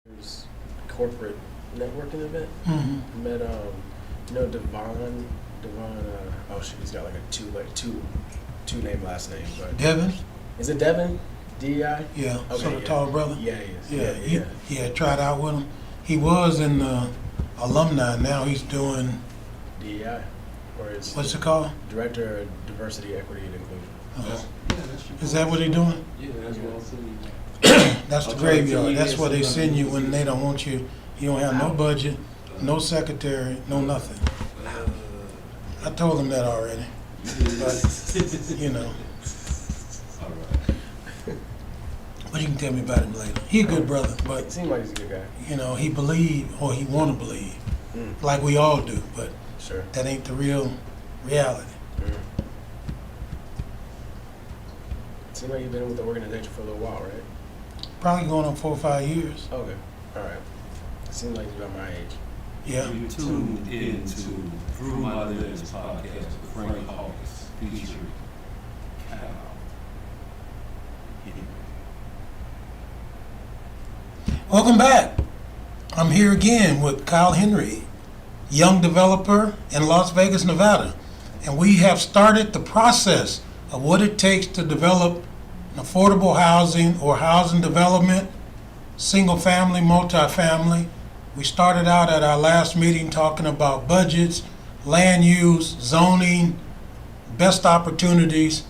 There's a corporate networking event. Mm-hmm. Met Devon. Oh shit, he's got like a two name last name. But Devin? is it Devin? DEI? Yeah, Okay, sort of yeah. tall brother. Yeah, he is. Yeah, tried out with him. He was in alumni. Now he's doing, DEI, or is what's it called? Director of Diversity, Equity, and Inclusion. Is that what he doing? Yeah, that's what I'm saying. That's the graveyard. That's where they send you when they don't want you. You don't have no budget, no secretary, no nothing. I told him that already. But, you know. All right. But you can tell me about him later. He a good brother, It but, seems like he's a good guy. you know, he believe, or he want to believe, like we all do, but Sure. that ain't the real reality. Seems like you've been with the organization for a little while, right? Probably going on 4 or 5 years. Okay. All right. Seems like you're about my age. Yeah. You tuned into Through My Lens podcast with Frank Hawkins featuring Cal. Welcome back. I'm here again with Kyle Henry, young developer in Las Vegas, Nevada. And we have started the process of what it takes to develop an affordable housing or housing development, single family, multifamily. We started out at our last meeting talking about budgets, land use, zoning, best opportunities.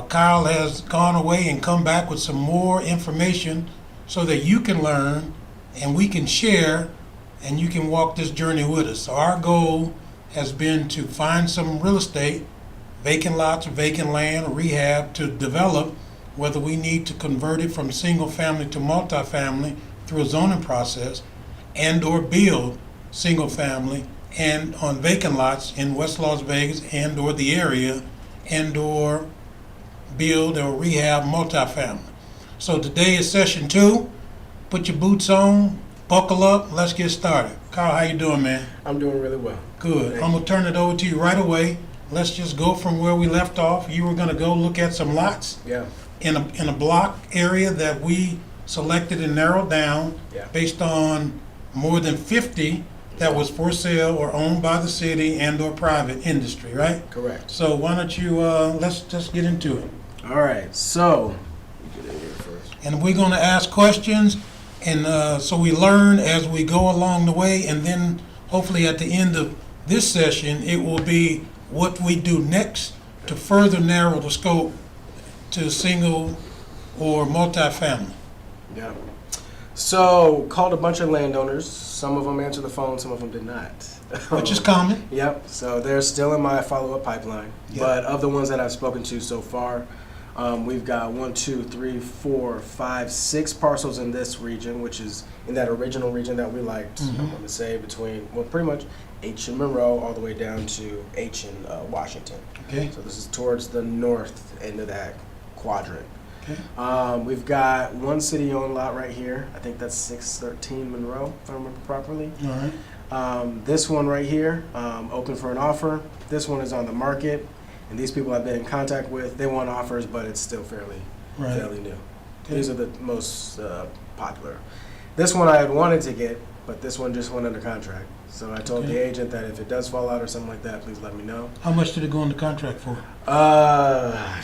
Kyle has gone away and come back with some more information so that you can learn and we can share and you can walk this journey with us. So our goal has been to find some real estate, vacant lots, vacant land, rehab to develop, whether we need to convert it from single family to multifamily through a zoning process, and or build single family and on vacant lots in West Las Vegas and or the area, and or build or rehab multifamily. So today is session 2. Put your boots on, buckle up, let's get started. Kyle, how you doing, man? I'm doing really well. Good. Thank I'm gonna turn it over to you right away. Let's just go from where we left off. You were gonna go look at some lots Yeah. in a block area that we selected and narrowed down Yeah. based on more than 50 that was for sale or owned by the city and or private industry, right? Correct. So why don't you, let's just get into it. All right. So, you get in here first. And we're gonna ask questions, and so we learn as we go along the way, and then hopefully at the end of this session, it will be what we do next to further narrow the scope to single or multifamily. Yeah. So, called a bunch of landowners. Some of them answered the phone, some of them did not. Which is common. Yep. So they're still in my follow-up pipeline. Yep. But of the ones that I've spoken to so far, we've got 1, 2, 3, 4, 5, 6 parcels in this region, which is in that original region that we liked. Mhm. I'm going to say between, well, pretty much H and Monroe all the way down to H and Washington. Okay. So this is towards the north end of that quadrant. Okay. We've got one city-owned lot right here. I think that's 613 Monroe, if I remember properly. All right. This one right here, open for an offer. This one is on the market, and these people I've been in contact with, they want offers, but it's still fairly Right. new. Okay. These are the most popular. This one I had wanted to get, but this one just went under contract. So I told Okay. the agent that if it does fall out or something like that, please let me know. How much did it go into contract for?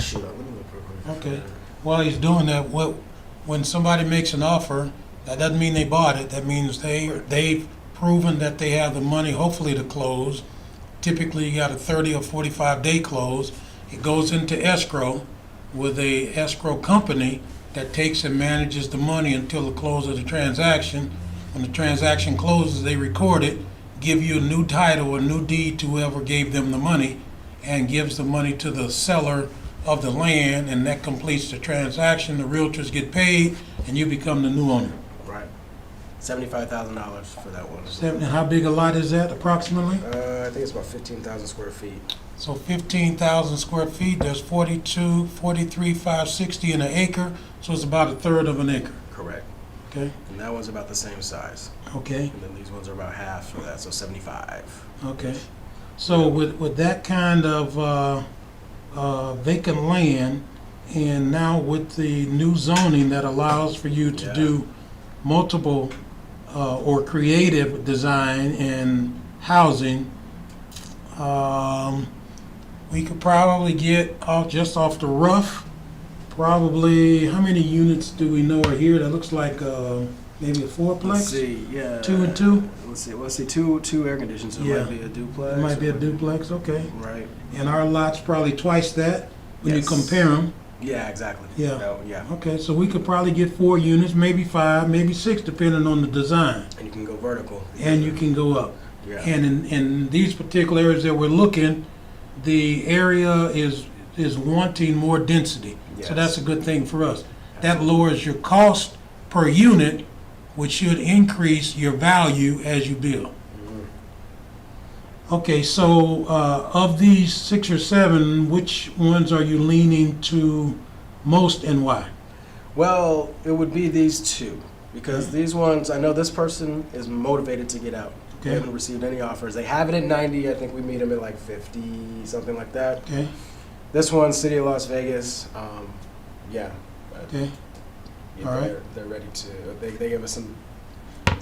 Shoot, let me look real quick. Okay. While he's doing that, when somebody makes an offer, that doesn't mean they bought it. That means they've proven that they have the money, hopefully, to close. Typically, you got a 30 or 45-day close. It goes into escrow with a escrow company that takes and manages the money until the close of the transaction. When the transaction closes, they record it, give you a new title, a new deed to whoever gave them the money, and gives the money to the seller of the land, and that completes the transaction. The realtors get paid, and you become the new owner. Right. $75,000 for that one. And how big a lot is that approximately? I think it's about 15,000 square feet. So 15,000 square feet, there's 43,560 in an acre, so it's about a third of an acre. Correct. Okay, And that one's about the same size. okay, And then these ones are about half of that, so 75. okay. So with that kind of vacant land, and now with the new zoning that allows for you to Yeah. do multiple or creative design in housing, we could probably get just off the rough, probably, how many units do we know are here? That looks like maybe a fourplex? Let's see, yeah. 2 and 2? Let's see, two air conditioners. So Yeah. it might be a duplex. It might be a or- duplex, okay. Right. And our lot's probably twice that when you Yes. compare them. Yeah, exactly. Yeah. Oh, yeah. Okay, so we could probably get 4 units, maybe 5, maybe 6, depending on the design. And you can go vertical. And you can go up. Yeah. And in these particular areas that we're looking, the area is wanting more density. So Yes. that's a good thing for us. That lowers your cost per unit, which should increase your value as you build. Okay, so of these 6 or 7, which ones are you leaning to most and why? Well, it would be these two because these ones, I know this person is motivated to get out. They Okay. haven't received any offers. They have it at 90. I think we meet them at like 50, something like that. Okay, This one, City of Las Vegas. Yeah. okay. Yeah, All right. They're ready to. They give us some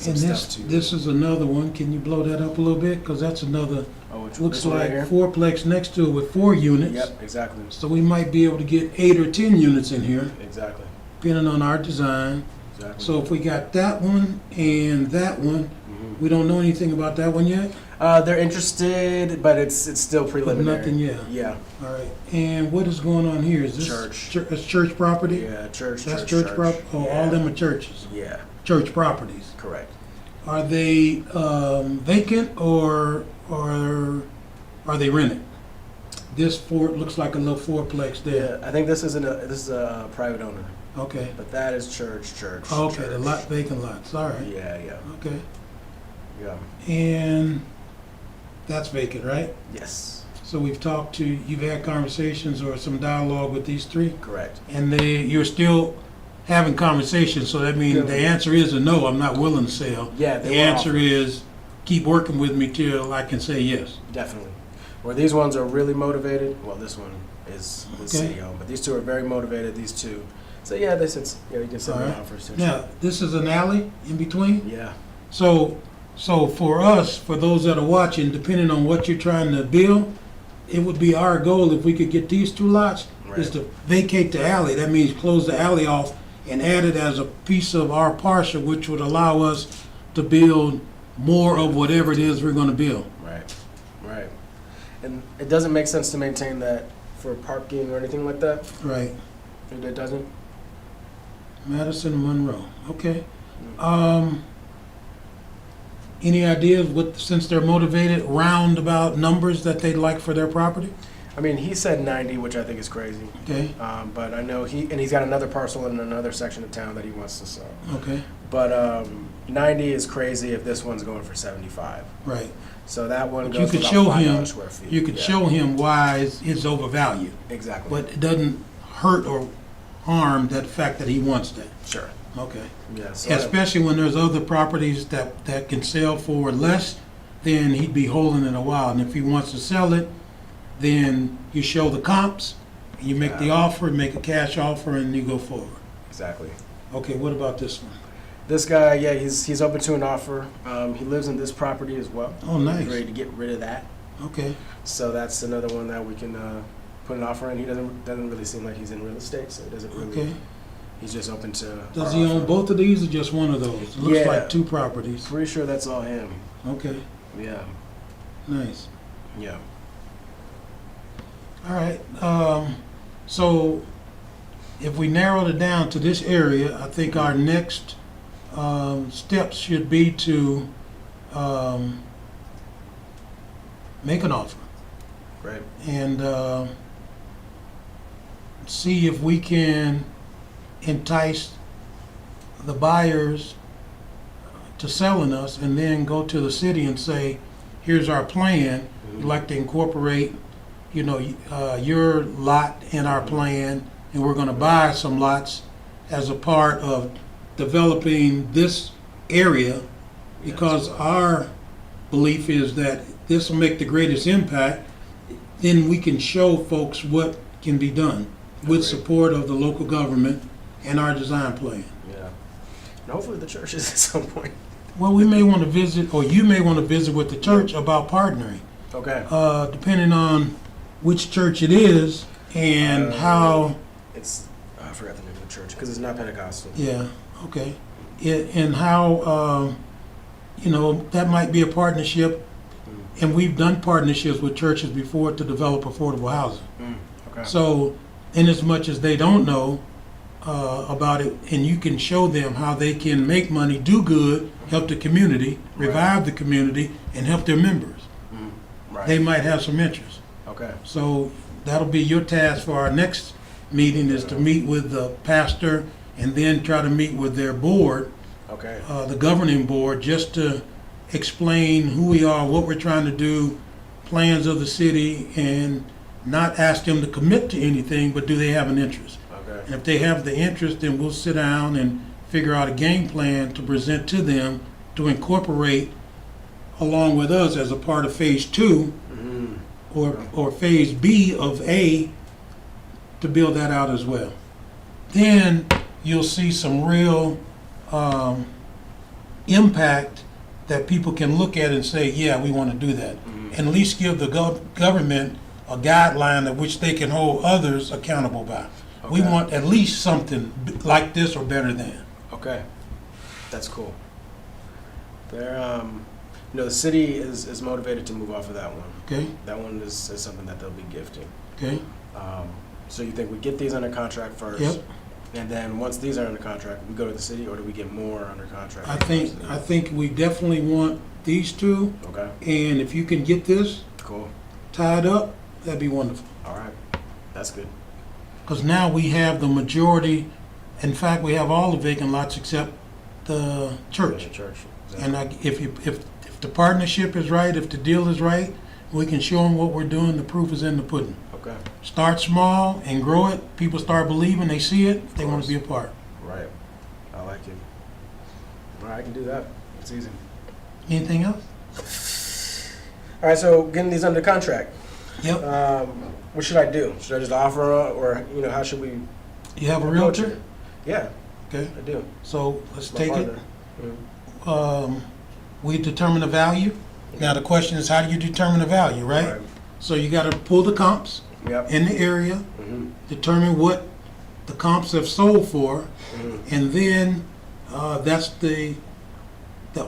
And stuff to. this is another one. Can you blow that up a little bit? Because that's another, which looks this one like right here? fourplex next to it with 4 units. Yep, exactly. So we might be able to get 8 or 10 units in here, Exactly. depending on our design. Exactly. So if we got that one and that one, Mhm. we don't know anything about that one yet? They're interested, but it's still preliminary. nothing yet. Yeah. All right. And what is going on here? Is this Church. It's church property? Yeah. Church. That's church property? Oh, Yeah. all them are churches, Yeah. church properties. Correct. Are they vacant or are they rented? This looks like a little fourplex there. Yeah. I think this is a private owner, Okay. but that is church. Okay, church. the vacant lots. All right. Yeah. Yeah. Okay. Yeah. And that's vacant, right? Yes. So you've had conversations or some dialogue with these 3? Correct. And you're still having conversations, so that means Yeah. the answer is a no, I'm not willing to sell. Yeah. The They were answer offered. is, keep working with me till I can say yes. Definitely. Where these ones are really motivated. Well, this one is Okay. city owned, but these two are very motivated. These two. So yeah, they said you can send me Alright. offers. Now, this is an alley in between, Yeah. so for us, for those that are watching, depending on what you're trying to build, it would be our goal if we could get these 2 lots, is Right. to vacate the alley. That means close the alley off and add it as a piece of our parcel, which would allow us to build more of whatever it is we're gonna build. Right. Right. And it doesn't make sense to maintain that for parking or anything like that. Right. It doesn't. Madison Monroe, okay. Any ideas since they're motivated, roundabout numbers that they'd like for their property? I mean, he said 90, which I think is crazy. Okay, But I know he's got another parcel in another section of town that he wants to sell. okay, But 90 is crazy if this one's going for 75. right. So that one But you goes for could about show 5,000 him, square feet. you could Yeah. show him why it's overvalued, Exactly. but it doesn't hurt or harm that fact that he wants that. Sure. Okay. Yeah. So Especially when there's other properties that can sell for less, then he'd be holding it a while. And if he wants to sell it, then you show the comps, you make the offer, make a cash offer, and you go forward. exactly. Okay, what about this one? This guy, yeah, he's open to an offer. He lives in this property as well. Oh, He's nice. ready to get rid of that. Okay, So that's another one that we can put an offer in. He doesn't really seem like he's in real estate, so it doesn't really. okay. He's just open to. Does our he own offer. both of these or just one of those? It looks Yeah. like 2 properties. Pretty sure that's all him. Okay, Yeah. nice. Yeah. All right, so if we narrowed it down to this area, I think our next steps should be to make an offer Great. and see if we can entice the buyers to selling us, and then go to the city and say, here's our plan. We'd like to incorporate, your lot in our plan, and we're gonna buy some lots as a part of developing this area, because our belief is that this will make the greatest impact. Then we can show folks what can be done with Great. support of the local government and our design plan. Yeah. And hopefully the churches at some point. Well, we may want to visit, or you may want to visit with the church about partnering, Okay. depending on which church it is and how, It's, I forgot the name of the church, because it's not Pentecostal. yeah, okay. And how, that might be a partnership, and we've done partnerships with churches before to develop affordable housing. Okay. So, in as much as they don't know about it, and you can show them how they can make money, do good, help the community, revive the community, and help their members, Right. they might have some interest. Okay. So that'll be your task for our next meeting, is to meet with the pastor and then try to meet with their board, Okay. the governing board, just to explain who we are, what we're trying to do, plans of the city, and not ask them to commit to anything, but do they have an interest? Okay. And if they have the interest, then we'll sit down and figure out a game plan to present to them to incorporate along with us as a part of phase 2 or phase B of A, to build that out as well. Then you'll see some real impact that people can look at and say, yeah, we want to do that. And at least give the government a guideline of which they can hold others accountable by. We Okay. want at least something like this or better than. Okay. That's cool. They're, the city is motivated to move off of that one. Okay, That one is something that they'll be gifting. okay, So you think we get these under contract first? yep. And then once these are under contract, we go to the city, or do we get more under contract? I think we definitely want these two, Okay, and if you can get this cool. tied up, that'd be wonderful. All right. That's good. Because now we have the majority, in fact, we have all the vacant lots except the church. Yeah, church. And if the partnership is right, if the deal is right, we can show them what we're doing, the proof is in the pudding. Okay. Start small and grow it, people start believing, they see it, they want to be a part. Right. I like it. All right, I can do that. It's easy. Anything else? All right, so getting these under contract. Yep. What should I do? Should I just offer, or how should we You have a approach realtor? it? Yeah, Okay, I do. so let's My take it. partner. Mhm. We determine the value. Now the question is, how do you determine the value, right? So you gotta pull the comps Yep. in the area, Mm-hmm. determine what the comps have sold for, Mm-hmm. and then that's the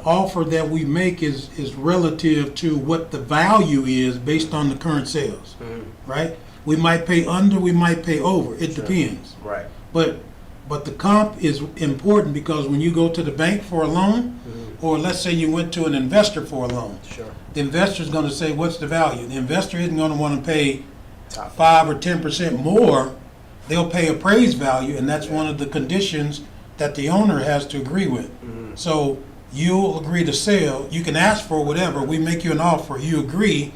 offer that we make is relative to what the value is based on the current sales, Mm-hmm. right? We might pay under, we might pay over, it Sure. depends. Right. But the comp is important, because when you go to the bank for a loan, or let's say you went to an investor for a loan, Sure. the investor's gonna say, what's the value? The investor isn't gonna wanna pay Top. 5 or 10% more. They'll pay appraised value, and that's one of the conditions that the owner has to agree with. Mm-hmm. So you'll agree to sell, you can ask for whatever, we make you an offer, you agree,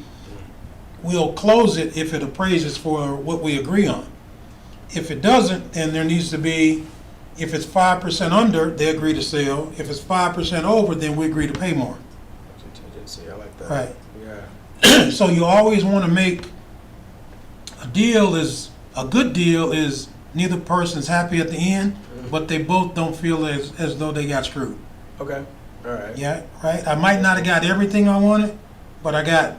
we'll close it if it appraises for what we agree on. If it doesn't, then there needs to be, if it's 5% under, they agree to sell. If it's 5% over, then we agree to pay more. Contingency. I like that. Right. Yeah. So you always want to make a good deal is neither person's happy at the end, but they both don't feel as though they got screwed. Okay. All right. Yeah, right? I might not have got everything I wanted, but I got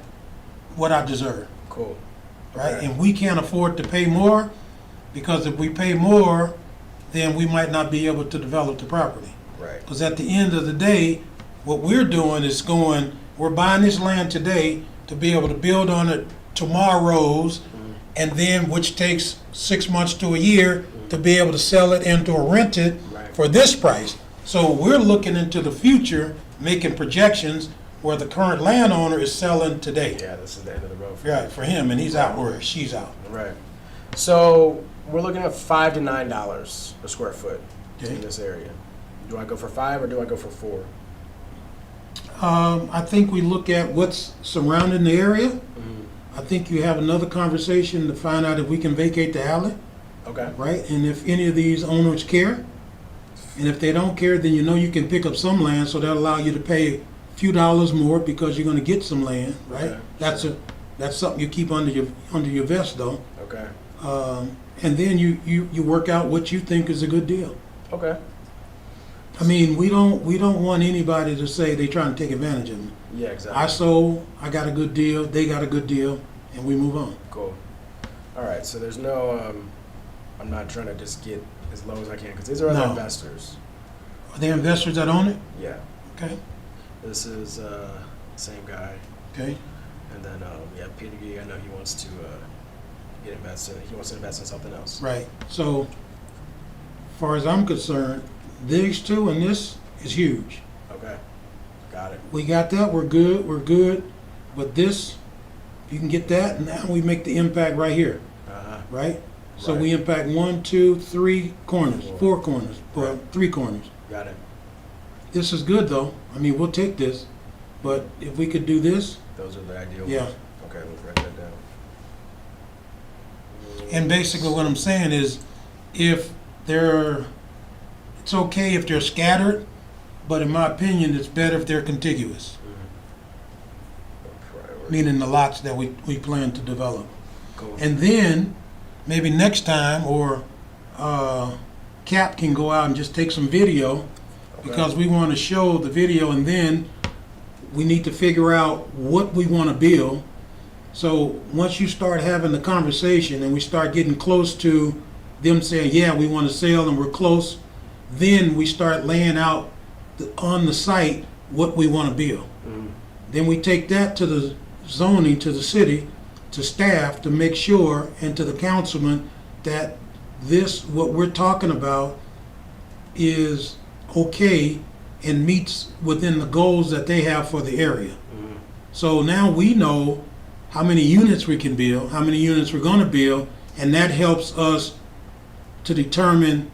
what I deserve, Cool. right? Okay. And we can't afford to pay more, because if we pay more, then we might not be able to develop the property. Right. Because at the end of the day, what we're doing is we're buying this land today to be able to build on it tomorrow's, and then which takes 6 months to a year to be able to sell it and to rent it Right. for this price. So we're looking into the future, making projections where the current landowner is selling today. Yeah, this is the end of the road. Right, for him, and he's out where she's out. Right. So we're looking at $5 to $9 a square foot Okay. in this area. Do I go for 5 or do I go for 4? I think we look at what's surrounding the area. I think you have another conversation to find out if we can vacate the alley, Okay. right? And if any of these owners care. And if they don't care, then you can pick up some land, so that'll allow you to pay a few dollars more because you're gonna get some land, right? Okay, That's something you keep under your vest though. Okay. And then you work out what you think is a good deal. Okay. I mean, we don't want anybody to say they trying to take advantage of me. Yeah, exactly. I sold, I got a good deal, they got a good deal, and we move on. Cool. All right, so there's no, I'm not trying to just get as low as I can, because these are other No. investors. Are there investors that own it? Yeah. Okay, This is same guy. okay. And then, yeah, Peter Gee, I know he wants to get invested. He wants to invest in something else. Right. So, as far as I'm concerned, these two and this is huge. Okay. Got it. We got that, we're good. But this, if you can get that, now we make the impact right here, Uh-huh. right? So Right. we impact 1, 2, 3 corners, Four. 4 corners, well, Right. 3 corners. Got it. This is good though. I mean, we'll take this, but if we could do this, Those are the ideal yeah. ones. Okay, let's write that down. And basically what I'm saying is, if they're, it's okay if they're scattered, but in my opinion, it's better if they're contiguous, Priority. meaning the lots that we plan to develop. Cool. And then, maybe next time, or Cap can go out and just take some video, Okay. because we want to show the video, and then we need to figure out what we want to build. So once you start having the conversation and we start getting close to them saying, yeah, we want to sell and we're close, then we start laying out on the site what we want to build. Mhm. Then we take that to the zoning, to the city, to staff, to make sure, and to the councilman, that this, what we're talking about, is okay and meets within the goals that they have for the area. Mhm. So now we know how many units we can build, how many units we're gonna build, and that helps us to determine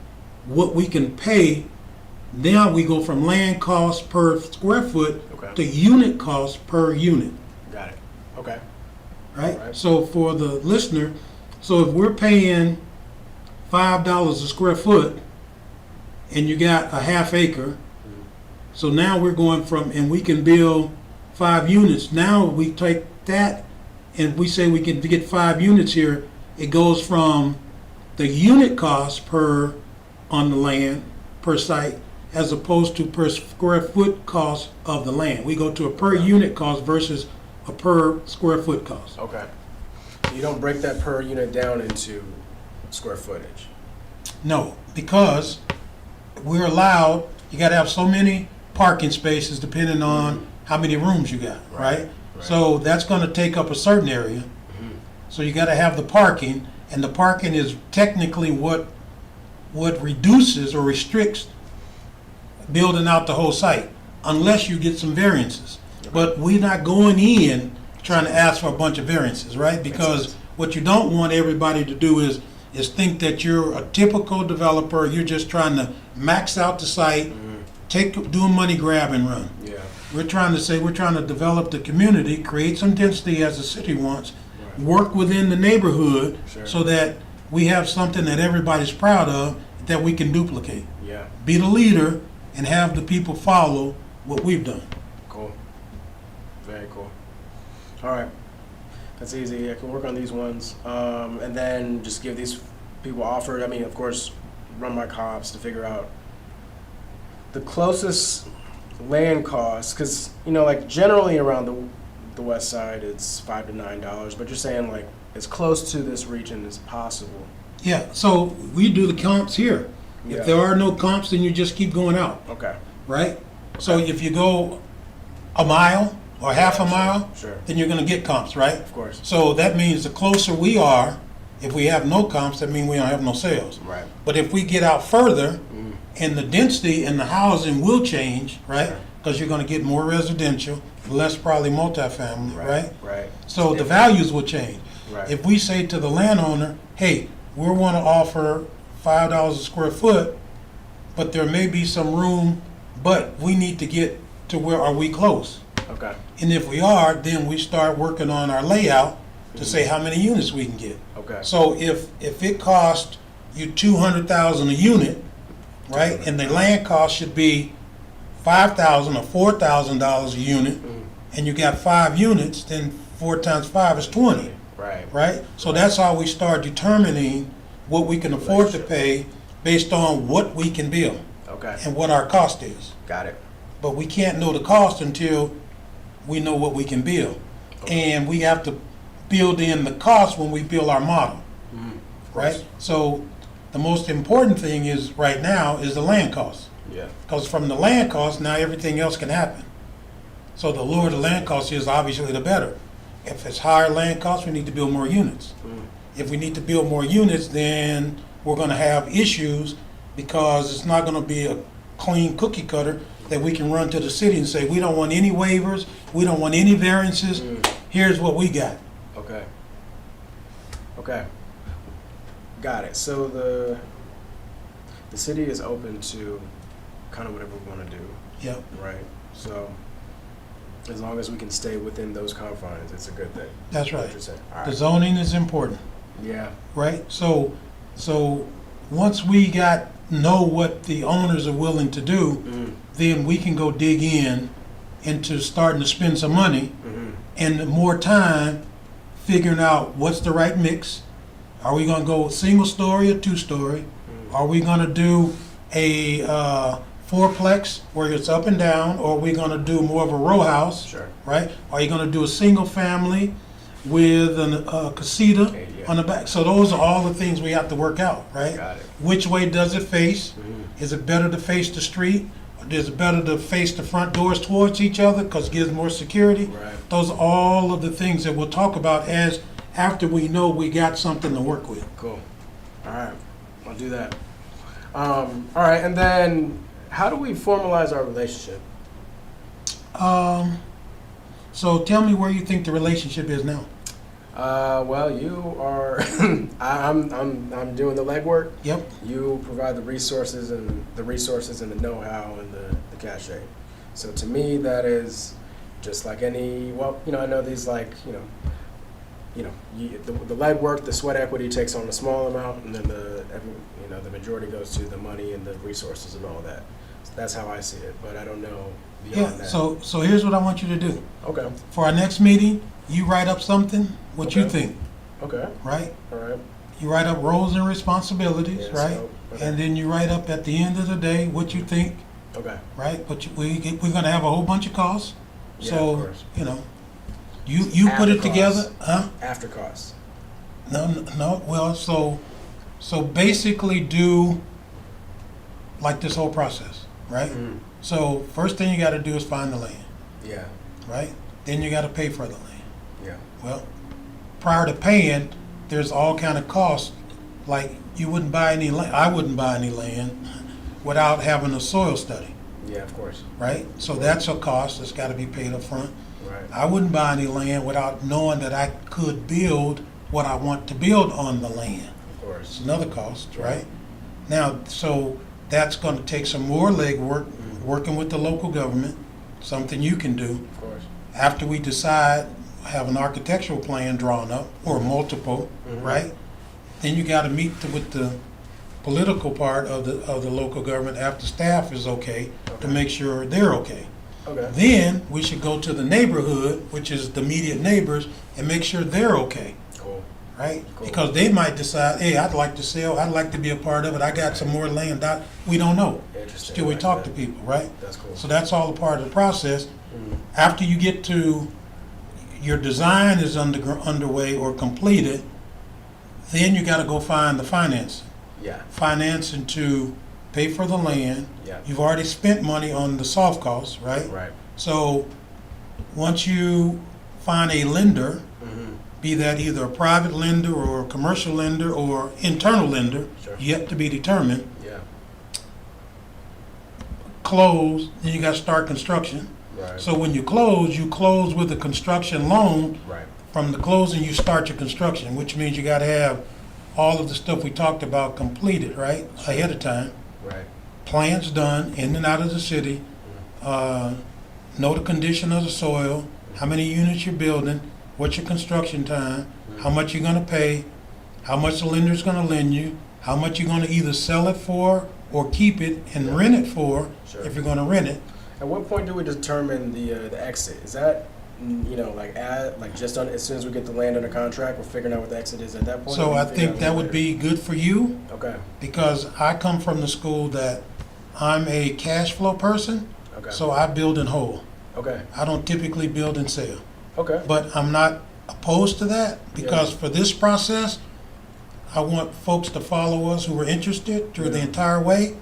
what we can pay. Now we go from land cost per square foot Okay. to unit cost per unit, Got it. Okay. right? Right. So for the listener, so if we're paying $5 a square foot and you got a half acre, so now we're going from, and we can build 5 units. Now we take that and we say we can get 5 units here. It goes from the unit cost per, on the land, per site, as opposed to per square foot cost of the land. We go to a per unit cost versus a per square foot cost. Okay. You don't break that per unit down into square footage. No, because we're allowed, you gotta have so many parking spaces depending on how many rooms you got, right? Right. So that's gonna take up a certain area. So you gotta have the parking, and the parking is technically what reduces or restricts building out the whole site, unless you get some variances. But we're not going in trying to ask for a bunch of variances, right? Because what you don't want everybody to do is think that you're a typical developer, you're just trying to max out the site, do a money grab and run. Yeah. We're trying to say, we're trying to develop the community, create some density as the city wants, Right. work within the neighborhood Sure. so that we have something that everybody's proud of that we can duplicate. Yeah. Be the leader and have the people follow what we've done. Cool. Very cool. All right. That's easy. I can work on these ones. And then just give these people offered. I mean, of course, run my comps to figure out the closest land cost. Because, you know, like generally around the west side, it's $5 to $9. But you're saying like as close to this region as possible. Yeah, so we do the comps here. Yeah. If there are no comps, then you just keep going out, Okay. right? So if you go a mile or half a mile, Sure. then you're gonna get comps, right? Of course. So that means the closer we are, if we have no comps, that means we don't have no sales. Right. But if we get out further, and the density and the housing will change, right? Sure. Because you're gonna get more residential, less probably multifamily, right? Right. So the values will change. Right. If we say to the landowner, hey, we want to offer $5 a square foot, but there may be some room, but we need to get to where are we close? Okay. And if we are, then we start working on our layout to say how many units we can get. Okay. So if it costs you $200,000 a unit, right, and the land cost should be $5,000 or $4,000 a unit, and you got 5 units, then 4 times 5 is 20. Right. Right? So that's how we start determining what we can afford to pay based on what we can build. Okay. and what our cost is. Got it. But we can't know the cost until we know what we can build. Okay. And we have to build in the cost when we build our model, Of course. right? So the most important thing is right now is the land cost. Yeah. Because from the land cost, now everything else can happen. So the lower the land cost is, obviously the better. If it's higher land cost, we need to build more units. If we need to build more units, then we're gonna have issues because it's not gonna be a clean cookie cutter that we can run to the city and say, we don't want any waivers, we don't want any variances, here's what we got. Okay. Okay. Got it. So the city is open to kind of whatever we want to do, Yep, right? So as long as we can stay within those confines, it's a good thing. that's What right. you're saying. All The right. zoning is important, Yeah. right? So once we know what the owners are willing to do, then we can go dig into starting to spend some money and more time figuring out what's the right mix. Are we gonna go single story or two story? Are we gonna do a fourplex where it's up and down, or are we gonna do more of a row house? Sure. Right? Are you gonna do a single family with a casita Okay, yeah. on the back? So those are all the things we have to work out, right? Got it. Which way does it face? Is it better to face the street? Or is it better to face the front doors towards each other because it gives more security? Right. Those are all of the things that we'll talk about after we know we got something to work with. Cool. All right. I'll do that. All right. And then how do we formalize our relationship? So tell me where you think the relationship is now. Well, you are. I'm doing the legwork. Yep. You provide the resources and the know-how and the cachet. So to me, that is just like any. Well, I know these like the legwork, the sweat equity takes on a small amount, and then the majority goes to the money and the resources and all that. So that's how I see it. But I don't know beyond Yeah. that. So here's what I want you to do. Okay. For our next meeting, you write up something, what you Okay. think, Okay. right? All right. You write up roles and responsibilities, Yeah, right? so, okay. And then you write up at the end of the day what you think, Okay. right? But we're gonna have a whole bunch of costs. Yeah, So, of course. you put it After together, costs. huh? After costs. No, well, so basically do like this whole process, right? So first thing you gotta do is find the land, Yeah. right? Then you gotta pay for the land. Yeah. Well, prior to paying, there's all kind of costs, like you wouldn't buy any land, I wouldn't buy any land without having a soil study, Yeah. Of course. right? So that's a cost that's gotta be paid up front. Right. I wouldn't buy any land without knowing that I could build what I want to build on the land. Of course. It's another cost, right? Now, so that's gonna take some more legwork, working with the local government, something you can do. Of course. After we decide, have an architectural plan drawn up, or multiple, right? Then you gotta meet with the political part of the local government after staff is okay, to make sure they're okay. Okay. Then we should go to the neighborhood, which is the immediate neighbors, and make sure they're okay, Cool. right? Cool. Because they might decide, hey, I'd like to sell, I'd like to be a part of it, I got some more land, we don't know. Interesting. Till we Like talk that. to people, right? That's cool. So that's all a part of the process. After you get to, your design is underway or completed, then you gotta go find the financing. Yeah. Financing to pay for the land. Yeah. You've already spent money on the soft costs, right? Right. So, once you find a lender, be that either a private lender or a commercial lender or internal lender, Sure. yet to be determined, Yeah. close, then you gotta start construction. Right. So when you close with a construction loan. Right. From the closing, you start your construction, which means you gotta have all of the stuff we talked about completed, right? Ahead of time. Right. Plans done, in and out of the city. Know the condition of the soil, how many units you're building, what's your construction time, how much you're gonna pay, how much the lender's gonna lend you, how much you're gonna either sell it for or keep it and rent it for, Sure. if you're gonna rent it. At what point do we determine the exit? Is that as soon as we get the land under contract, we're figuring out what the exit is at that point? So Or I we figure think out that would later? be good for you, Okay. because I come from the school that I'm a cash flow person, Okay. so I build and hold. Okay. I don't typically build and sell. Okay. But I'm not opposed to that because Yeah. for this process, I want folks to follow us who are interested through the Yeah. entire way.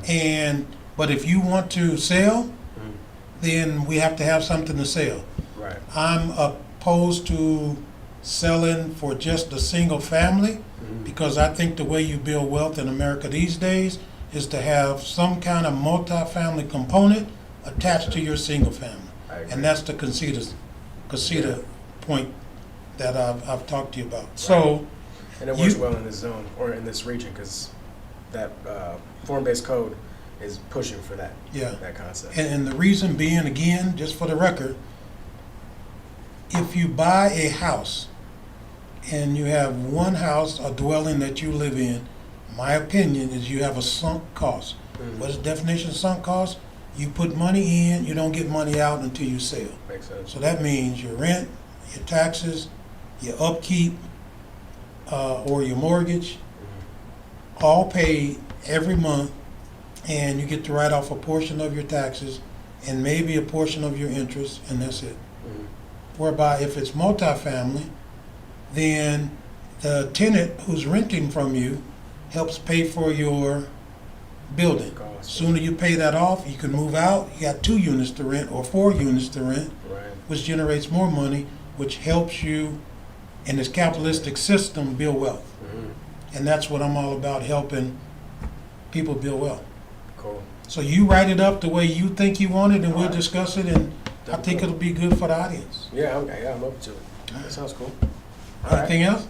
Mhm. But if you want to sell, Mhm. then we have to have something to sell. Right. I'm opposed to selling for just a single family Mhm. because I think the way you build wealth in America these days is to have some kind of multifamily component attached to your single family. I agree. And that's the casita Yeah. point that I've talked to you about. So, And it works You- well in this zone or in this region because that form-based code is pushing for that yeah. that concept. And the reason being, again, just for the record, if you buy a house and you have one house, a dwelling that you live in, my opinion is you have a sunk cost. Mhm. What is the definition of sunk cost? You put money in, you don't get money out until you sell. Makes sense. So that means your rent, your taxes, your upkeep, or your mortgage, Mhm. all paid every month, and you get to write off a portion of your taxes and maybe a portion of your interest, and that's it. Mhm. Whereby if it's multifamily, then the tenant who's renting from you helps pay for your building. Cost. Sooner you pay that off, you can move out, you got 2 units to rent or 4 units to rent, Right. which generates more money, which helps you in this capitalistic system build wealth. Mhm. And that's what I'm all about, helping people build wealth. Cool. So you write it up the way you think you want it, and we'll Alright. discuss it, and I think it'll be good for the audience. Yeah. Okay. Yeah. I'm open to it. That sounds cool. All right. Anything else?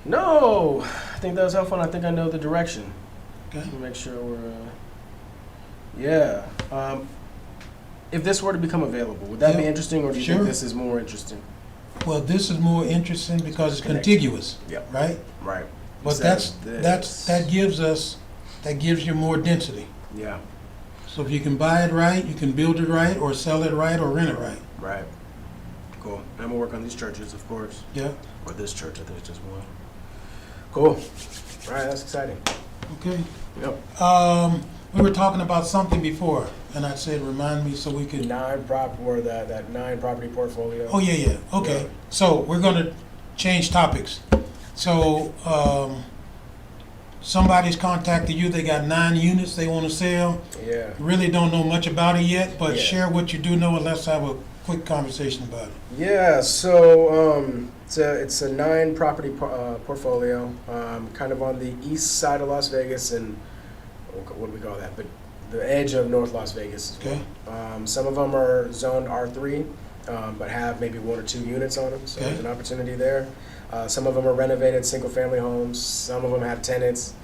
No, I think that was helpful. And I think I know the direction. Okay. Make sure we're. Yeah. If this were to become available, would that be Yeah. interesting, or do you Sure. think this is more interesting? Well, this is more interesting because it's Connect. contiguous, Yep. right? Right. But Instead of this. that gives you more density. Yeah. So if you can buy it right, you can build it right, or sell it right, or rent it right. Right. Cool. And I'm gonna work on these churches, of course, Yeah. or this church. I think it's just one. Cool. All right. That's exciting. Okay. Yep. We were talking about something before, and I said, remind me so we could. That 9 property portfolio. Oh, yeah. Okay. Yeah. So we're gonna change topics. So, somebody's contacted you, they got 9 units they wanna sell. Yeah. Really don't know much about it yet, but Yeah. share what you do know and let's have a quick conversation about it. Yeah, so it's a 9 property portfolio, kind of on the east side of Las Vegas, and what do we call that? But the edge of North Las Vegas. As Okay. well. Some of them are zoned R3, but have maybe 1 or 2 units on them, so Okay. there's an opportunity there. Some of them are renovated single-family homes. Some of them have tenants.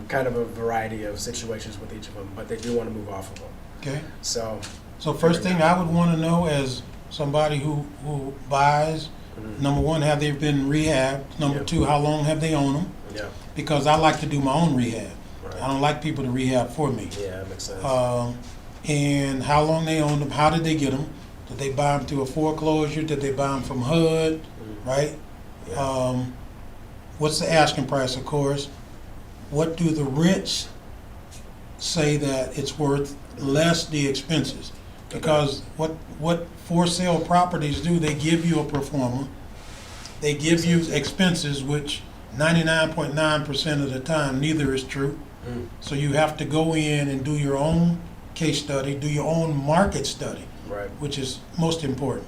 Kind of a variety of situations with each of them, but they do want to move off of them. Okay? So. So first thing I would wanna know as somebody who buys, Mhm. number one, have they been rehabbed? Number Yep. 2, how long have they owned them? Yeah. Because I like to do my own rehab. I Right. don't like people to rehab for me. Yeah, that makes sense. And how long they owned them, how did they get them? Did they buy them through a foreclosure? Did they buy them from HUD, Mhm. right? Yeah. What's the asking price, of course? What do the rents say that it's worth less the expenses? Because what for sale properties do, they give you a pro forma. They give you expenses, which 99.9% of the time, neither is true. Mm. So you have to go in and do your own case study, do your own market study, Right. which is most important,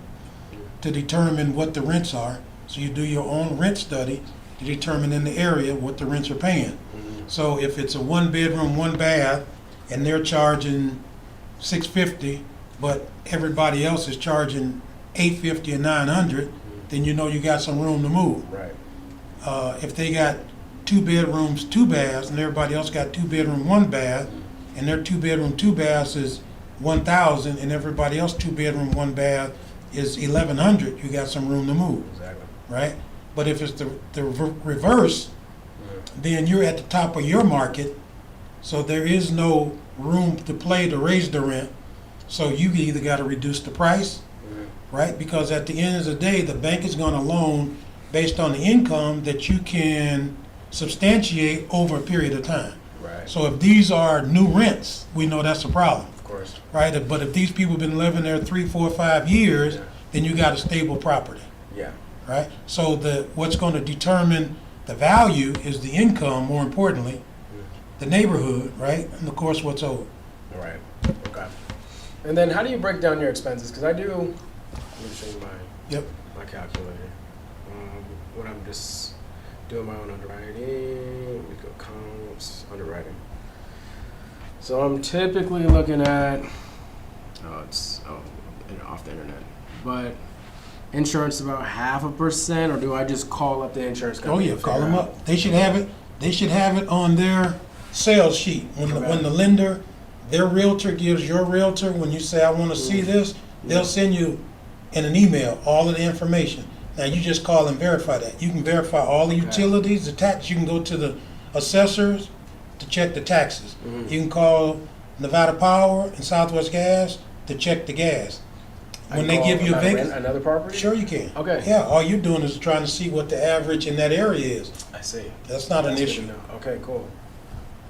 to determine what the rents are. So you do your own rent study to determine in the area what the rents are paying. Mhm. So if it's a 1 bedroom, 1 bath, and they're charging $650, but everybody else is charging $850 and $900, then you know you got some room to move. Right. If they got 2 bedrooms, 2 baths, and everybody else got 2 bedroom, 1 bath, and their 2 bedroom, 2 baths is 1,000, and everybody else 2 bedroom, 1 bath is 1,100, you got some room to move, Exactly. right? But if it's the reverse, then you're at the top of your market, so there is no room to play to raise the rent. So you either got to reduce the price, right? Because at the end of the day, the bank is going to loan based on the income that you can substantiate over a period of time. Right. Right. So if these are new rents, we know that's a problem, Of course. right? But if these people have been living there 3, 4, 5 years, Yeah. then you got a stable property, Yeah. right? So what's going to determine the value is the income, more importantly, the neighborhood, right? And of course, what's owed. All right. Okay. And then how do you break down your expenses? Because I do. Let me show you Yep. my calculator. When I'm just doing my own underwriting, we go comps, underwriting. So I'm typically looking at, off the internet, but insurance is about 0.5%, or do I just call up the insurance Oh company? yeah, to call figure them out? up. They should have it. They should have it on their sales sheet. When Okay. when the lender, their realtor gives your realtor, when you say, I want to see this, they'll send you in an email all of the information. Now you just call and verify that. You can verify all the Okay. utilities, the tax. You can go to the assessors to check the taxes. Mhm. You can call Nevada Power and Southwest Gas to check the gas. I When can they give call you a about vacancy, another property? sure you can. Okay. Yeah, all you're doing is trying to see what the average in that area is. I see. That's not an That's good to issue. know. Okay, cool.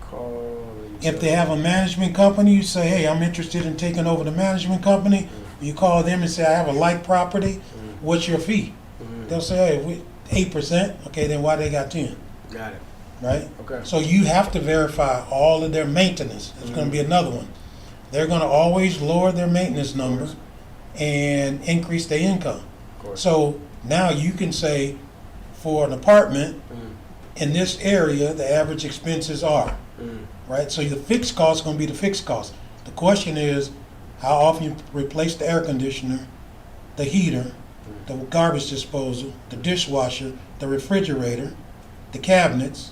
Call the If they have a management company, you say, hey, I'm interested in taking over the management company. You call them and say, I have a like property. What's your fee? Mhm. They'll say, hey, 8%. Okay, then why they got 10, Got it. right? Okay. So you have to verify all of their maintenance. It's going to be another one. They're going to always lower their maintenance number and increase their income. Of course. So now you can say, for an apartment Mhm. in this area, the average expenses are, Mhm. right? So the fixed cost is going to be the fixed cost. The question is, how often you replace the air conditioner, the heater, the garbage disposal, the dishwasher, the refrigerator, the cabinets,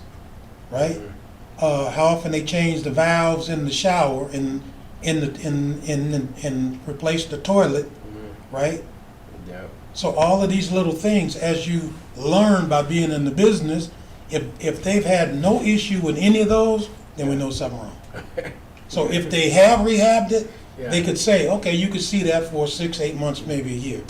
right? How often they change the valves in the shower and replace the toilet, Mhm. right? Yeah. So all of these little things, as you learn by being in the business, if they've had no issue with any of those, then we know something wrong. So if they have rehabbed it, they Yeah. could say, okay, you could see that for 6, 8 months, maybe a year.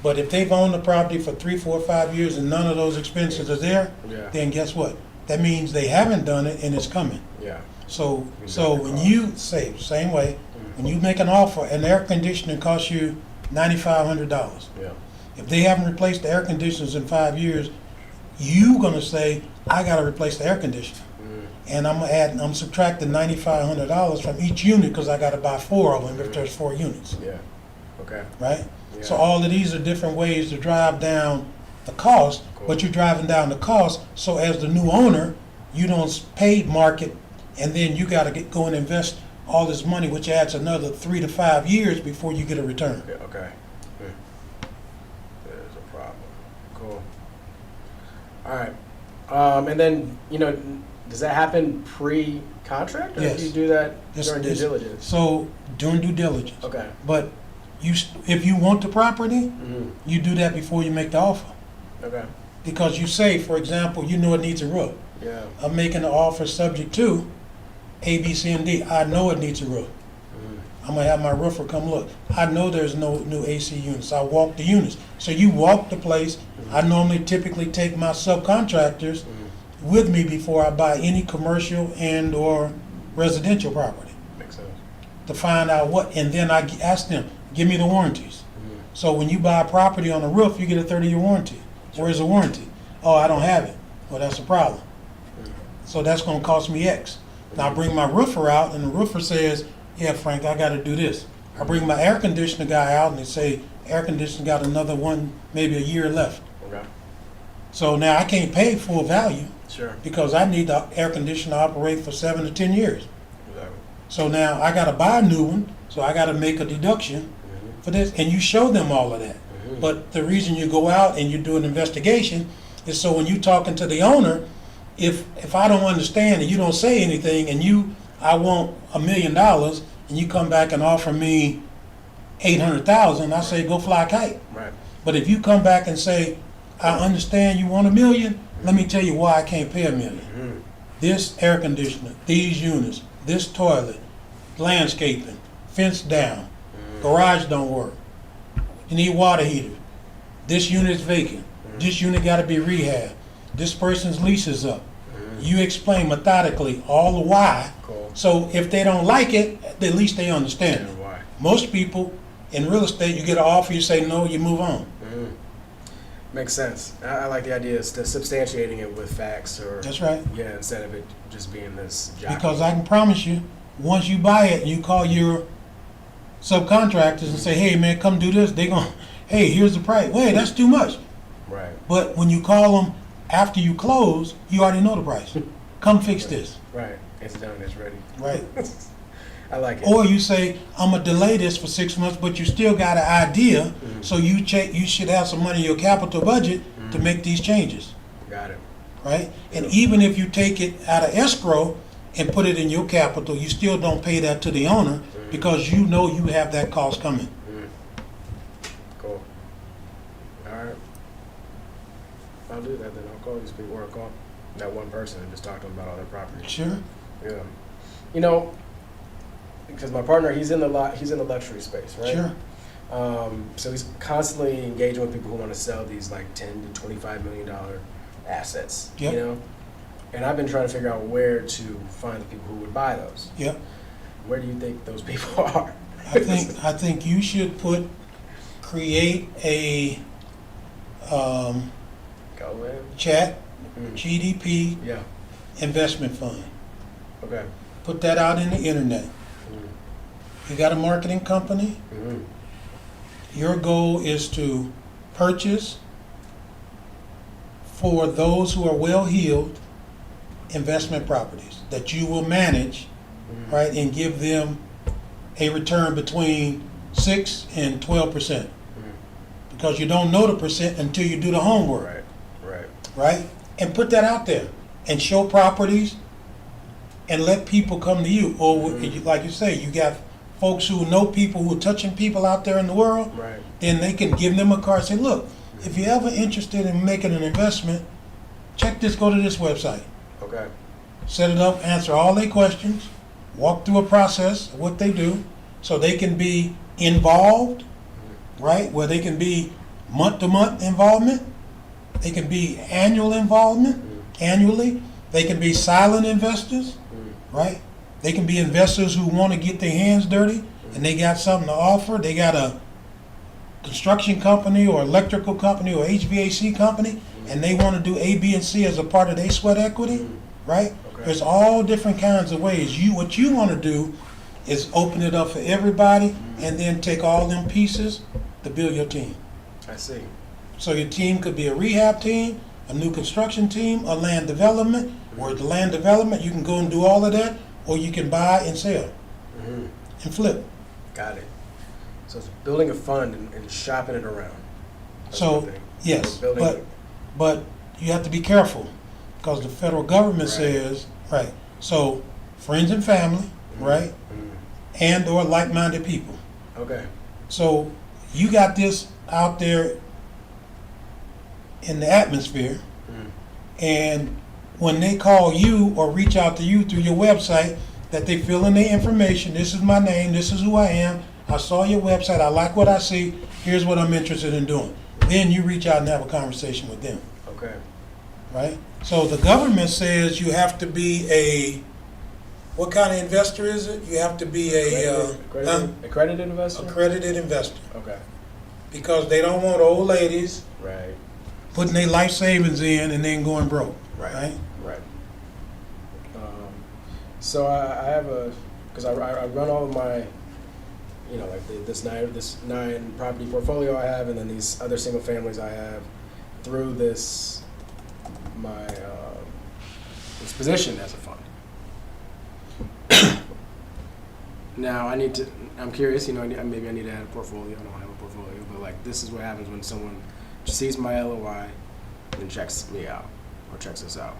But if they've owned the property for 3, 4, 5 years and none of those expenses are there, Yeah. then guess what? That means they haven't done it and it's coming. Yeah. So You so got the when cost. you say, same way, when you make an offer, and air conditioning costs you $9,500. Yeah. If they haven't replaced the air conditioners in 5 years, you gonna say, I gotta replace the air conditioner. Mhm. And I'm subtracting $9,500 from each unit because I gotta buy 4 of them if there's 4 units, Yeah. Okay. right? So Yeah. all of these are different ways to drive down the cost, Cool. but you're driving down the cost, so as the new owner, you don't pay market, and then you gotta go and invest all this money, which adds another 3 to 5 years before you get a return. Yeah, okay. There's a problem. Cool. All right. And then, does that happen pre-contract, or Yes. do you do that Yes, during it due is. diligence? So during due diligence, Okay. but if you want the property, Mhm. you do that before you make the offer. Okay. Because you say, for example, you know it needs a roof. Yeah. I'm making the offer subject to A, B, C, and D. I know it needs a roof. Mhm. I'm gonna have my roofer come look. I know there's no new AC units. I walk the units. So you walk the place. I normally typically take my subcontractors Mhm. with me before I buy any commercial and or residential property Makes sense. to find out what, and then I ask them, give me the warranties. Mhm. So when you buy a property on a roof, you get a 30-year warranty. Where's the warranty? Oh, I don't have it. Well, that's a problem. So that's gonna cost me X. Now I bring my roofer out and the roofer says, yeah, Frank, I gotta do this. I bring my air conditioner guy out and they say, air conditioner got another one, maybe a year left. Okay. So now I can't pay full value Sure. because I need the air conditioner to operate for 7 to 10 years. Exactly. So now I gotta buy a new one, so I gotta make a deduction Mhm. for this, and you show them all of that. Mhm. But the reason you go out and you do an investigation is so when you talking to the owner, if I don't understand and you don't say anything and I want $1 million and you come back and offer me 800,000, I say go fly a kite. Right. But if you come back and say, I understand you want $1 million, let me tell you why I can't pay $1 million. Mhm. This air conditioner, these units, this toilet, landscaping, fence down, garage don't work. You need water heater. This unit is vacant. This unit got to be rehabbed. This person's lease is up. You explain methodically all the why. Cool. So if they don't like it, at least they understand it. And why? Most people in real estate, you get an offer, you say no, you move on. Makes sense. I like the idea of substantiating it with facts, or That's right. yeah, instead of it just being this job. Because I can promise you, once you buy it and you call your subcontractors and say, hey man, come do this, they going, hey, here's the price. Wait, that's too much. Right. But when you call them after you close, you already know the price. Come fix this. Right. It's done. It's ready. Right. I like it. Or you say, I'm gonna delay this for 6 months, but you still got an idea, so you should have some money in your capital budget to make these changes, Got it. right? And even if you take it out of escrow and put it in your capital, you still don't pay that to the owner because you know you have that cost coming. Cool. All right. I'll do that then. I'll call these people, or I'll call that one person and just talk to them about all their properties. Sure. Yeah. You know, because my partner, he's in the luxury space, right? Sure. So he's constantly engaging with people who want to sell these like $10 to $25 million assets. Yep. You know, and I've been trying to figure out where to find the people who would buy those. Yep. Where do you think those people are? I think you should create a Go in. chat Mm. GDP Yeah. investment fund. Okay. Put that out in the internet. Mm. You got a marketing company. Mm-hmm. Your goal is to purchase for those who are well-heeled investment properties that you will manage, Mm. right, and give them a return between 6 and 12%. Because you don't know the percent until you do the homework, Right. Right. right? And put that out there and show properties and let people come to you. Or like you say, you got folks who know people who are touching people out there in the world, Right. then they can give them a card and say, look, if you're ever interested in making an investment, check this, go to this website. Okay. Set it up, answer all their questions, walk through a process of what they do so they can be involved, right? Where they can be month-to-month involvement. They can be annual involvement, annually. They can be silent investors, right? They can be investors who want to get their hands dirty and they got something to offer. They got a construction company or electrical company or HVAC company and they want to do A, B, and C as a part of their sweat equity, right? Okay. There's all different kinds of ways. What you want to do is open it up for everybody and then take all them pieces to build your team. I see. So your team could be a rehab team, a new construction team, a land development, or the land development, you can go and do all of that, or you can buy and sell Mm-hmm. and flip. Got it. So it's building a fund and shopping it around. That's So, one thing. yes, So building but you have to be careful because the federal government Right. says, right, so friends and family, right, and or like-minded people. Okay. So you got this out there in the atmosphere, and when they call you or reach out to you through your website, that they fill in their information, this is my name, this is who I am, I saw your website, I like what I see, here's what I'm interested in doing. Then you reach out and have a conversation with them, Okay. right? So the government says you have to be what kind of investor is it? You have to be Accredited investor? accredited investor. Okay. Because they don't want old ladies Right. putting their life savings in and then going broke, Right. right? Right. So I have because I run all of my, you know, like this nine property portfolio I have, and then these other single families I have through this this position as a fund. Now I'm curious, you know, maybe I need to add a portfolio. I don't have a portfolio, but like this is what happens when someone sees my LOI and checks me out or checks us out.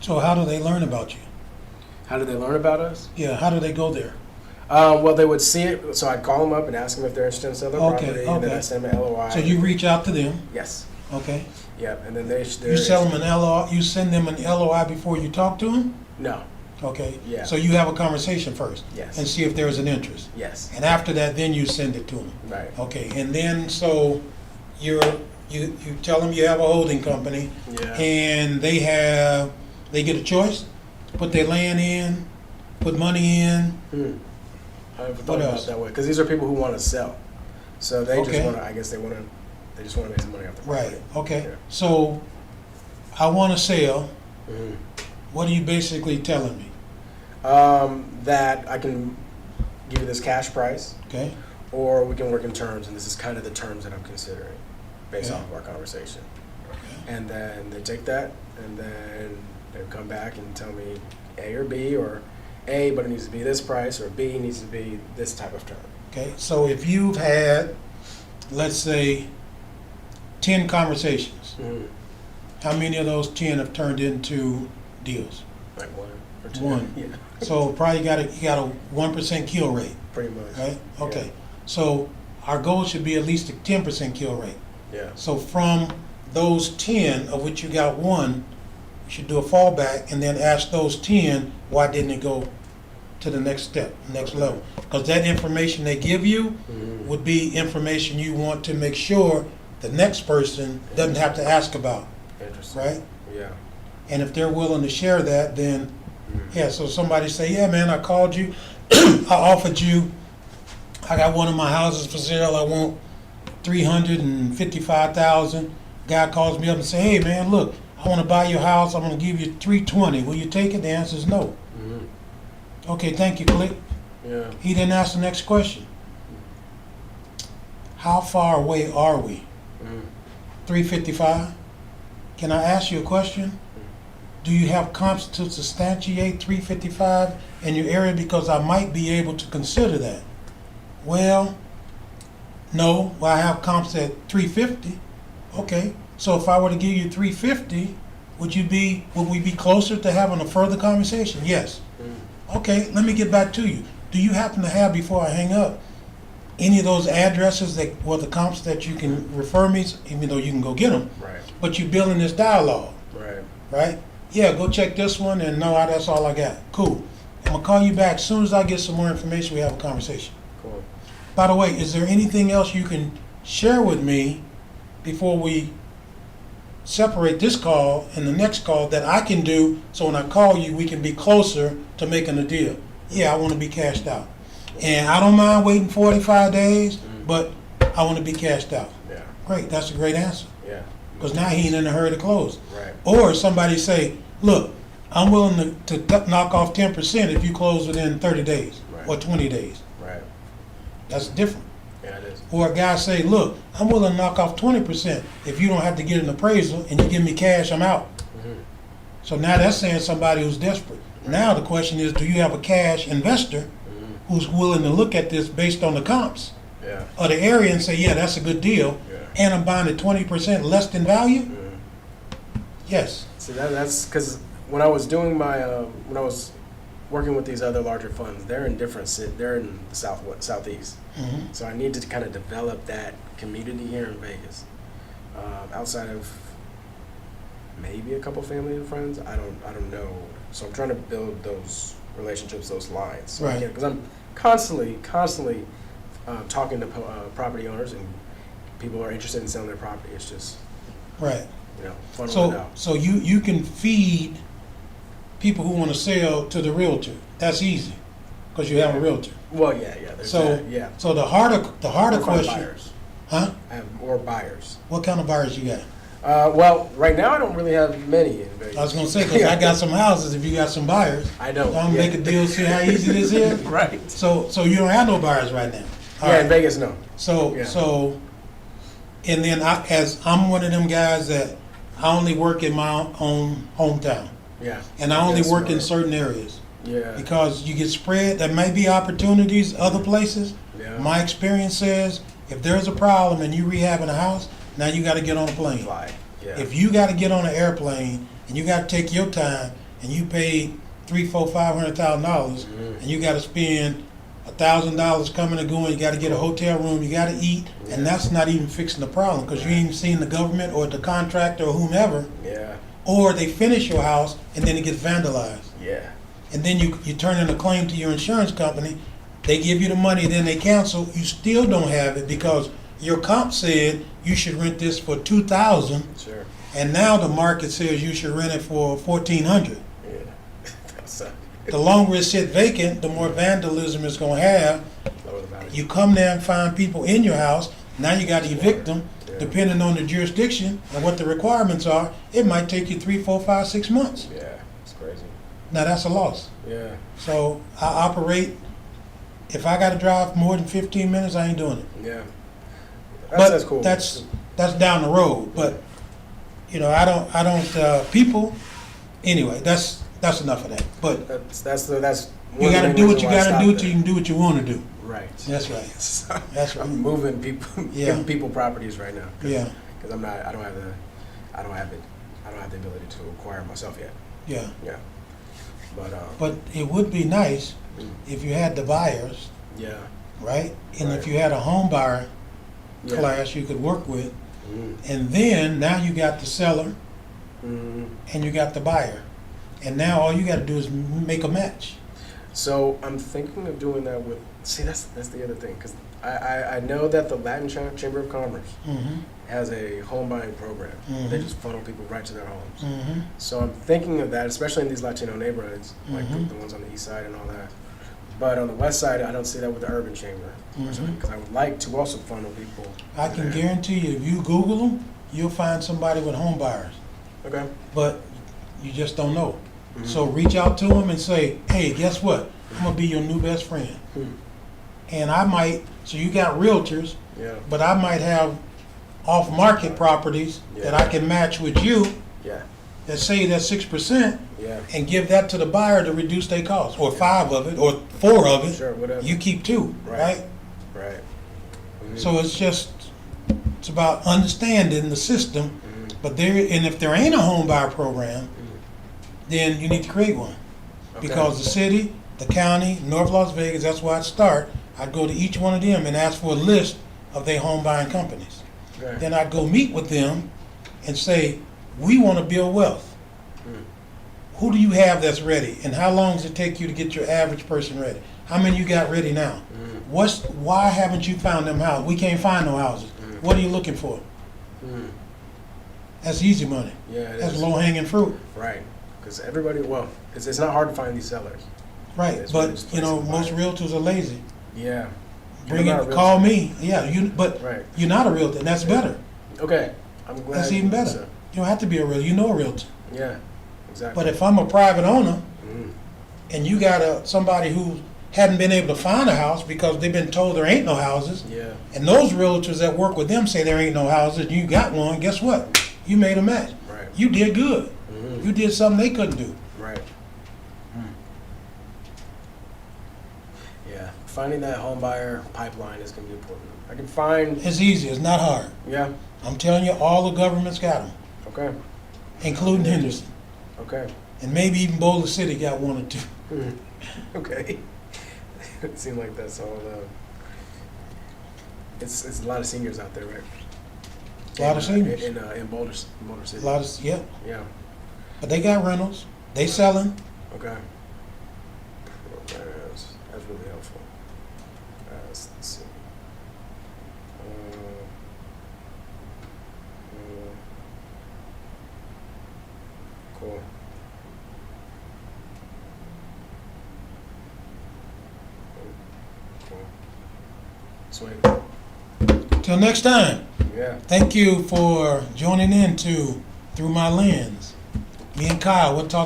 So how do they learn about you? How do they learn about us? Yeah, how do they go there? Well, they would see it, so I'd call them up and ask them if they're interested in selling their Okay, property, and then okay. I'd send them an LOI. So you reach out to them, Yes. okay? Yep, and then they're You sell them an LOI, you send them an LOI before you talk to them? No. Okay? Yeah. So you have a conversation first? Yes. And see if there's an interest? Yes. And after that, then you send it to them? Right. Okay, and then so you tell them you have a holding company Yeah. and they have They get a choice, put their land in, put money in. I never What thought about else? it that way, because these are people who want to sell. So they Okay. just want to, I guess they just want to make some money off the property. Right, okay. Yeah. So I want to sell. Mhm. What are you basically telling me? That I can give you this cash price, Okay, or we can work in terms, and this is kind of the terms that I'm considering based Okay. off of our conversation. And then they take that, and then they come back and tell me A or B, or A, but it needs to be this price, or B needs to be this type of term. okay. So if you've had, let's say, 10 conversations, Mm-hmm. how many of those 10 have turned into deals? Like one or two. One. Yeah, So probably you got a 1% kill rate, pretty much. right? Okay. So our goal should be at least a 10% kill rate. Yeah. So from those 10, of which you got one, you should do a fallback and then ask those 10, why didn't it go to the next step, next level? Because that information they give you Mhm. would be information you want to make sure the next person doesn't have to ask about, Interesting. right? Yeah. And if they're willing to share that, then, Mhm. yeah, so somebody say, yeah, man, I called you, I offered you, I got one of my houses for sale, I want 355,000. Guy calls me up and say, hey, man, look, I want to buy your house, I'm going to give you 320. Will you take it? The answer is no. Mhm. Okay, thank you, click. Yeah. He didn't ask the next question. How far away are we? Mhm. 355? Can I ask you a question? Do you have comps to substantiate 355 in your area? Because I might be able to consider that. Well, no, well, I have comps at 350. Okay, so if I were to give you 350, would we be closer to having a further conversation? Yes. Mhm. Okay, let me get back to you. Do you happen to have, before I hang up, any of those addresses that were the comps that you can refer me, even though you can go get them, Right. but you're building this dialogue, Right. right? Yeah, go check this one, and no, that's all I got. Cool. I'm gonna call you back as soon as I get some more information. We have a conversation. Cool. By the way, is there anything else you can share with me before we separate this call and the next call that I can do, so when I call you, we can be closer to making a deal? Yeah, I want to be cashed out, and I don't mind waiting 45 days, but I want to be cashed out. Yeah. Great, that's a great answer, Yeah. because now he ain't in a hurry to close. Right. Or somebody say, look, I'm willing to knock off 10% if you close within 30 days Right. or 20 days. Right. That's different. Yeah, it is. Or a guy say, look, I'm willing to knock off 20% if you don't have to get an appraisal and you give me cash, I'm out. Mhm. So now that's saying somebody who's desperate. Now the question is, do you have a cash investor Mhm. who's willing to look at this based on the comps Yeah. or the area and say, yeah, that's a good deal, Yeah. and I'm buying at 20% less than value? Mhm. Yes. See, that's because when I was doing my when I was working with these other larger funds, they're in they're in the southeast. Mhm. So I need to kind of develop that community here in Vegas, outside of maybe a couple family and friends. I don't know. So I'm trying to build those relationships, those lines. So Right. Because I'm constantly talking to property owners, and people are interested in selling their property. It's just Right. funneling it So, out. so you can feed people who want to sell to the realtor. That's easy, because you have a realtor. Well, yeah. There's So, that, yeah. so the harder Or find question, buyers. huh? I have more buyers. What kind of buyers you got? Well, right now I don't really have many in Vegas. I was gonna say, because I got some houses. If you got some buyers, I don't. I'm gonna make a deal. See how easy this is. Right. So you don't have no buyers right now. All Yeah, right. in Vegas, no. So Yeah. and then as I'm one of them guys that I only work in my own hometown, Yeah. and I only That's work in smart. certain areas. Yeah. Because you get spread, there may be opportunities other places. Yeah. My experience says, if there's a problem and you rehabbing a house, now you gotta get on a plane. Fly. Yeah. If you gotta get on an airplane and you gotta take your time and you paid $300,000, $400,000 Mhm. and you gotta spend $1,000 coming and going, you gotta get a hotel room, you gotta eat, and Yeah. that's not even fixing the problem, cause you ain't seen the government or the contractor or whomever, Yeah. or they finish your house and then it gets vandalized. Yeah. And then you turn in a claim to your insurance company, they give you the money, then they cancel, you still don't have it because your comp said you should rent this for $2,000, Sure. And now the market says you should rent it for $1,400. Yeah. That's The longer it sit vacant, the more vandalism it's gonna have. lower the value. You come there and find people in your house, now you gotta evict them, Yeah. depending on the jurisdiction and what the requirements are, it might take you 3, 4, 5, 6 months. Yeah, it's crazy. Now that's a loss. Yeah. So I operate, if I gotta drive more than 15 minutes, I ain't doing it. Yeah. But That's cool. that's down the road, but, you know, I don't, people, anyway, that's enough of that. But That's you one of the gotta main do what reasons you why I gotta stopped do there. till you can do what you wanna do. Right. That's right. So, That's right. I'm moving people, Yeah. giving people properties right now. Yeah, Because I don't have the ability to acquire myself yet. yeah. Yeah. But it would be nice Mm. if you had the buyers, Yeah. right? And Right. if you had a home buyer Yeah. class you could work with, Mm. and then now you got the seller Mm. and you got the buyer. And now all you gotta do is make a match. So I'm thinking of doing that with. See, that's the other thing, because I know that the Latin Chamber of Commerce Mm-hmm, has a home buying program. Mhm. They just funnel people right to their homes. mm-hmm, So I'm thinking of that, especially in these Latino neighborhoods, like Mhm. the ones on the east side and all that. But on the west side, I don't see that with the urban chamber, Mhm. because I would like to also funnel people. I to can there. guarantee you, if you Google them, you'll find somebody with home buyers, Okay. but you just don't know. Mhm. So reach out to them and say, hey, guess what? I'm gonna be your new best friend. Hmm. And I might, so you got realtors, Yeah. but I might have off-market properties that I can match with you Yeah. that say that 6% Yeah. and give that to the buyer to reduce their cost, or 5 of it, or 4 of it. Sure. Whatever. You keep 2, right? Right. Mhm. So it's about understanding the system, Mhm. but and if there ain't a home buyer program, Mhm. then you need to create one. Okay. Because the city, the county, North Las Vegas, that's where I'd start. I'd go to each one of them and ask for a list of their home buying companies. Okay. Then I'd go meet with them and say, we want to build wealth. Mm. Who do you have that's ready? And how long does it take you to get your average person ready? How many you got ready now? Mm. Why haven't you found them houses? We can't find no houses. Mm. What are you looking for? Mm. That's easy money. Yeah. It That's is. low hanging fruit. Right. Because everybody, well, it's not hard to find these sellers. Right. That's what it's But you know, placing most buyer. realtors are lazy. Yeah. Bring You're not it, a call realtor. me. Yeah, but Right. you're not a realtor, and that's better. Okay. I'm glad. That's even better. So, You don't have to be a realtor. You know a realtor. yeah. Exactly. But if I'm a private owner Mm. and you got somebody who hadn't been able to find a house because they've been told there ain't no houses, Yeah. and those realtors that work with them say there ain't no houses, and you got one, guess what? You made a match. Right. You did good. Mhm. You did something they couldn't do. Right. Yeah. Finding that home buyer pipeline is going to be important. I can find. It's easy. It's not hard. Yeah. I'm telling you, all the governments got them, Okay. including Henderson. Okay. And maybe even Boulder City got 1 or 2. Mhm. Okay. It seems like that's all. It's a lot of seniors out there, right? A lot of seniors. In Boulder City. A lot of, yeah. Yeah. But they got rentals. They selling. Okay. That's really helpful. Let's see. Cool. Cool. Sweet. Till next time. Yeah. Thank you for joining in to Through My Lens. Me and Kyle, we'll talk